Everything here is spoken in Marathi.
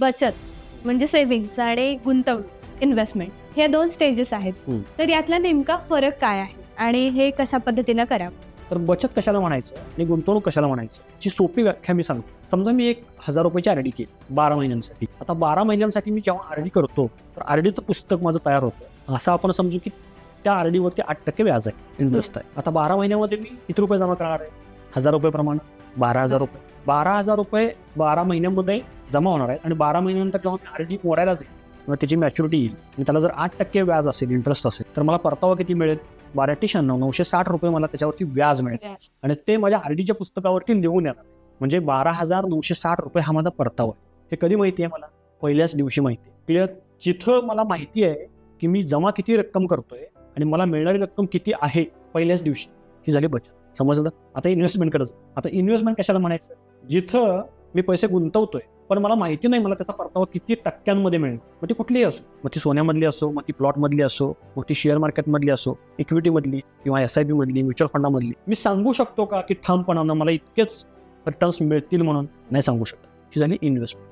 बचत म्हणजे सेव्हिंग्स आणि गुंतवणूक इन्व्हेस्टमेंट हे 2 स्टेजेस आहेत. तर यातला नेमका फरक काय आहे आणि हे कशा पद्धतीनं करावं? तर बचत कशाला म्हणायचं आणि गुंतवणूक कशाला म्हणायचं ची सोपी व्याख्या मी सांगतो. समजा मी 1,000 रुपयाची आरडी केली 12 महिन्यांसाठी. आता 12 महिन्यांसाठी मी जेव्हा आरडी करतो तर आरडीचं पुस्तक माझं तयार होतं. असं आपण समजू की त्या आरडीवरती 8% व्याज आहे, इंटरेस्ट आहे. आता 12 महिन्यामध्ये मी किती रुपये जमा करणार आहे? 1,000 रुपये प्रमाणे 12,000 रुपये. 12,000 रुपये 12 महिन्यांमध्ये जमा होणार आहेत आणि 12 महिन्यानंतर जेव्हा मी आरडी मोडायला जाईल किंवा त्याची मॅच्युरिटी येईल आणि त्याला जर 8% व्याज असेल, इंटरेस्ट असेल, तर मला परतावा किती मिळेल? 12,96 960 रुपये मला त्याच्यावरती व्याज मिळेल आणि ते माझ्या आरडीच्या पुस्तकावरती लिहून येणार. म्हणजे 12,960 रुपये हा माझा परतावा आहे. हे कधी माहिती आहे मला? पहिल्याच दिवशी माहिती आहे. क्लिअर? जिथं मला माहिती आहे की मी जमा किती रक्कम करतोय आणि मला मिळणारी रक्कम किती आहे पहिल्याच दिवशी, ही झाली बचत. समजलं? आता इन्व्हेस्टमेंटकडे जाऊ. आता इन्व्हेस्टमेंट कशाला म्हणायचं? जिथं मी पैसे गुंतवतोय पण मला माहिती नाही मला त्याचा परतावा किती टक्क्यांमध्ये मिळेल. मग ती कुठलीही असो, मग ती सोन्यामधली असो, मग ती प्लॉटमधली असो, मग ती शेअर मार्केटमधली असो, इक्विटीमधली किंवा SIP मधली, म्युच्युअल फंडामधली. मी सांगू शकतो का की ठामपणानं मला इतकेच रिटर्न्स मिळतील म्हणून? नाही सांगू शकत. ही झाली इन्व्हेस्टमेंट.